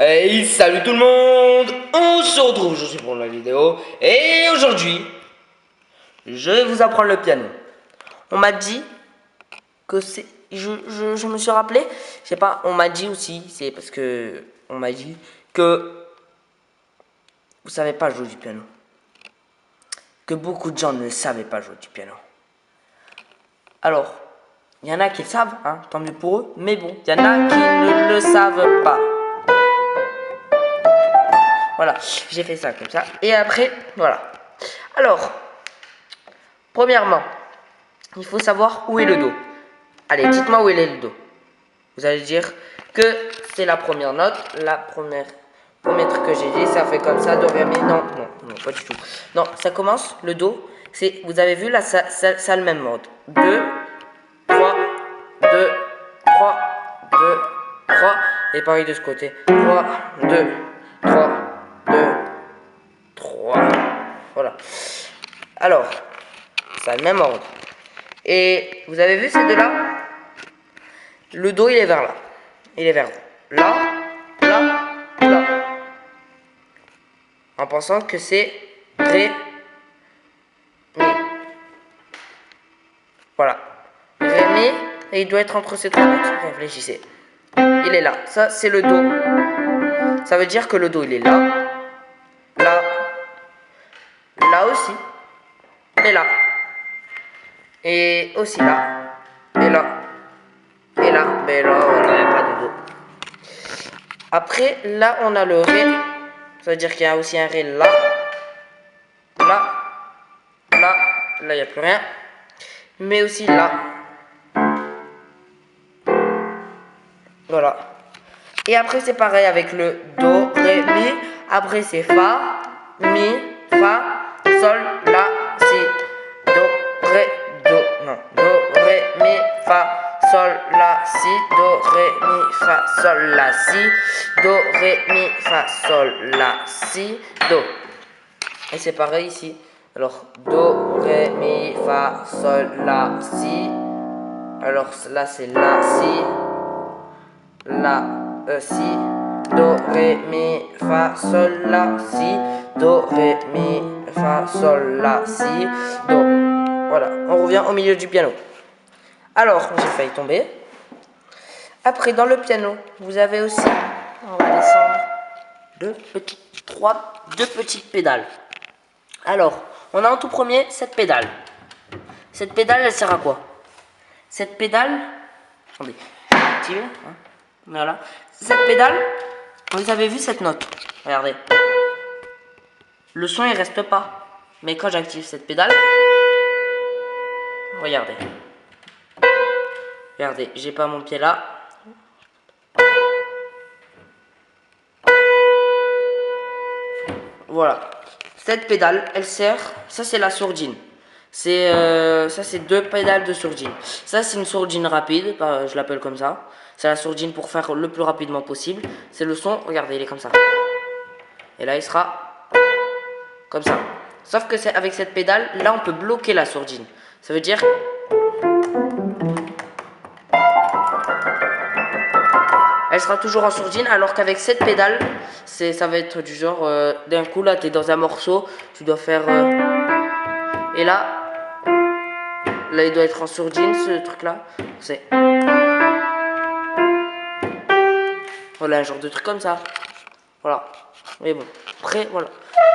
Hey, salut tout le monde! On se retrouve aujourd'hui pour la vidéo. Et aujourd'hui, je vais vous apprendre le piano. On m'a dit que c'est... Je me suis rappelé, je sais pas, on m'a dit aussi, c'est parce que on m'a dit que vous savez pas jouer du piano. Que beaucoup de gens ne savaient pas jouer du piano. Alors, il y en a qui le savent, hein, tant mieux pour eux, mais bon, il y en a qui ne le savent pas. Voilà, j'ai fait ça comme ça. Et après, voilà. Alors, premièrement, il faut savoir où est le do. Allez, dites-moi où est le do. Vous allez dire que c'est la première note. Premier truc que j'ai dit, ça fait comme ça, do, ré, mi. Non, non, non, pas du tout. Non, ça commence, le do. C'est, vous avez vu là, ça a le même mode. 2, 3, 2, 3, 2, 3. Et pareil de ce côté. 3, 2, 3, 2, 3. Voilà. Alors, ça a le même ordre. Et vous avez vu ces deux-là? Le do, il est vers là. Il est vers là, là, là. En pensant que c'est ré, mi. Voilà. Ré, mi, et il doit être entre ces trois notes. Réfléchissez. Il est là. Ça, c'est le do. Ça veut dire que le do, il est là, là, là aussi, et là. Et aussi là, et là, et là, mais là, voilà, il n'y a pas de do. Après, là, on a le ré. Ça veut dire qu'il y a aussi un ré là, là, là, là, il n'y a plus rien. Mais aussi là. Voilà. Et après, c'est pareil avec le do, ré, mi. Après, c'est fa, mi, fa, sol, la, si. Do, ré, do. Non. Do, ré, mi, fa, sol, la, si. Do, ré, mi, fa, sol, la, si. Do, ré, mi, fa, sol, la, si. Do. Et c'est pareil ici. Alors, do, ré, mi, fa, sol, la, si. Alors là, c'est la, si. La, si. Do, ré, mi, fa, sol, la, si. Do, ré, mi, fa, sol, la, si. Do. Voilà, on revient au milieu du piano. Alors, j'ai failli tomber. Après, dans le piano, vous avez aussi, on va descendre, deux petites pédales. Alors, on a en tout premier cette pédale. Cette pédale, elle sert à quoi? Cette pédale, attendez, activez, hein, voilà. Cette pédale, vous avez vu cette note? Regardez. Le son, il reste pas. Mais quand j'active cette pédale, regardez. Regardez, j'ai pas mon pied là. Voilà. Cette pédale, elle sert, ça c'est la sourdine. Ça c'est deux pédales de sourdine. Ça c'est une sourdine rapide, je l'appelle comme ça. C'est la sourdine pour faire le plus rapidement possible. C'est le son, regardez, il est comme ça. Et là il sera comme ça. Sauf que c'est avec cette pédale, là on peut bloquer la sourdine. Ça veut dire elle sera toujours en sourdine, alors qu'avec cette pédale, ça va être du genre, d'un coup là, tu es dans un morceau, tu dois faire... et là, il doit être en sourdine, ce truc-là. C'est... Voilà, un genre de truc comme ça. Voilà. Mais bon, après, voilà.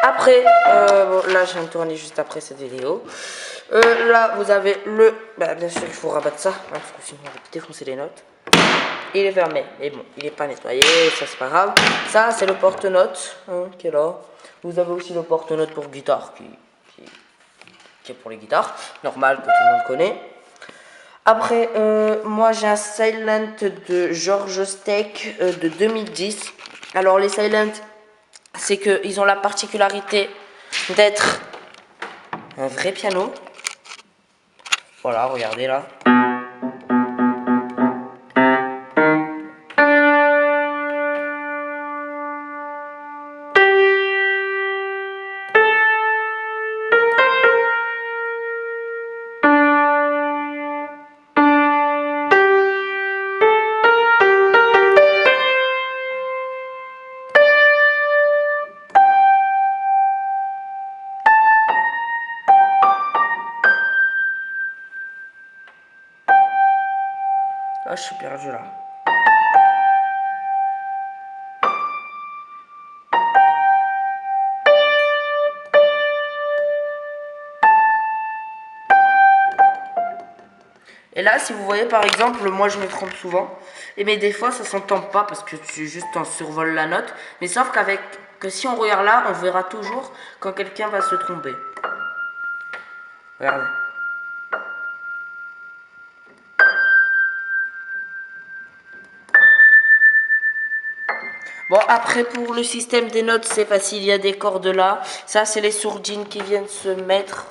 Après, bon, là, je viens de tourner juste après cette vidéo. Là, vous avez le... Bah, bien sûr, il faut rabattre ça, hein, parce que sinon, on va défoncer les notes. Il est fermé, mais bon, il n'est pas nettoyé, ça c'est pas grave. Ça, c'est le porte-notes, hein, qui est là. Vous avez aussi le porte-notes pour guitare, qui est pour les guitares, normal, que tout le monde connaît. Après, moi j'ai un Silent de George Steck de 2010. Alors les Silent, c'est qu'ils ont la particularité d'être un vrai piano. Voilà, regardez là. Ah, je suis perdu là. Et là, si vous voyez par exemple, moi je me trompe souvent, et mais des fois ça s'entend pas parce que tu juste en survole la note, mais sauf que si on regarde là, on verra toujours quand quelqu'un va se tromper. Regardez. Bon, après pour le système des notes, c'est facile, il y a des cordes là. Ça, c'est les sourdines qui viennent se mettre.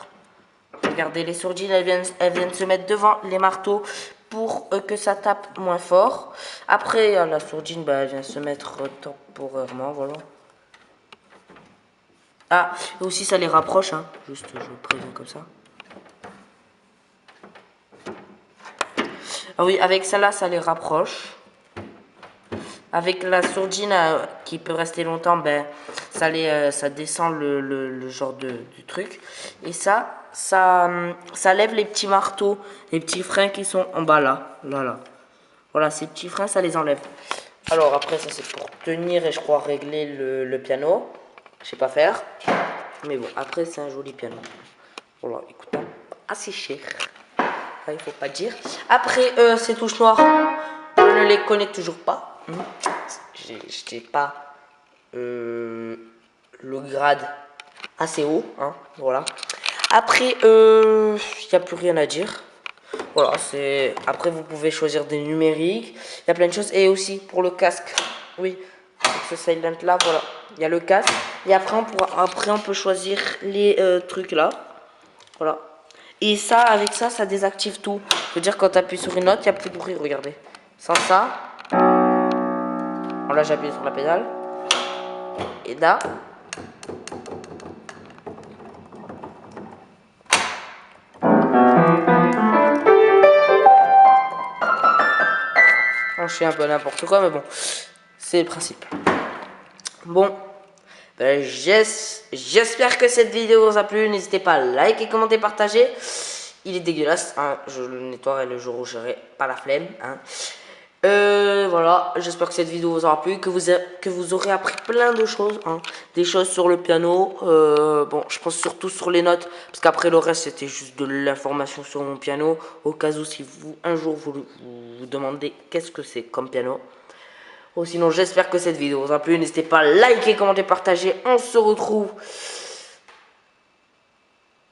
Regardez, les sourdines, elles viennent se mettre devant les marteaux pour que ça tape moins fort. Après, la sourdine, bah, elle vient se mettre temporairement, voilà. Ah, et aussi ça les rapproche, hein. Juste, je vous préviens comme ça. Ah oui, avec celle-là, ça les rapproche. Avec la sourdine qui peut rester longtemps, ben, ça descend le genre du truc. Et ça lève les petits marteaux, les petits freins qui sont en bas là. Là. Voilà, ces petits freins, ça les enlève. Alors après, ça c'est pour tenir et je crois régler le piano. Je sais pas faire. Mais bon, après c'est un joli piano. Voilà, écoute, assez cher. Il faut pas dire. Après, ces touches noires, je ne les connais toujours pas. Je n'ai pas le grade assez haut. Hein, voilà. Après, il n'y a plus rien à dire. Voilà, c'est. Après, vous pouvez choisir des numériques. Il y a plein de choses. Et aussi pour le casque. Oui, ce silent là, voilà. Il y a le casque. Et après, on peut choisir les trucs là. Voilà. Et ça, avec ça, ça désactive tout. Je veux dire, quand tu appuies sur une note, il n'y a plus de bruit, regardez. Sans ça, bon, là j'ai appuyé sur la pédale. Et là, bon, je fais un peu n'importe quoi, mais bon, c'est le principe. Bon, ben, j'espère que cette vidéo vous a plu. N'hésitez pas à liker, commenter, partager. Il est dégueulasse, hein. Je le nettoierai le jour où j'aurai pas la flemme. Hein. Voilà, j'espère que cette vidéo vous aura plu, que vous aurez appris plein de choses, hein. Des choses sur le piano, bon, je pense surtout sur les notes, parce qu'après le reste c'était juste de l'information sur mon piano, au cas où si un jour vous demandez qu'est-ce que c'est comme piano. Ou sinon j'espère que cette vidéo vous a plu, n'hésitez pas à liker, commenter, partager, on se retrouve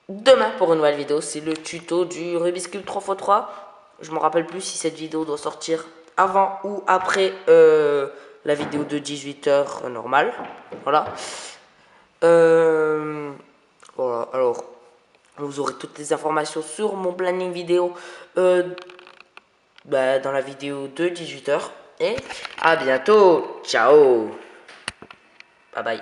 demain pour une nouvelle vidéo, c'est le tuto du Rubik's Cube 3x3. Je me rappelle plus si cette vidéo doit sortir avant ou après la vidéo de 18h normale. Voilà. Voilà, alors vous aurez toutes les informations sur mon planning vidéo dans la vidéo de 18h. Et à bientôt. Ciao. Bye bye.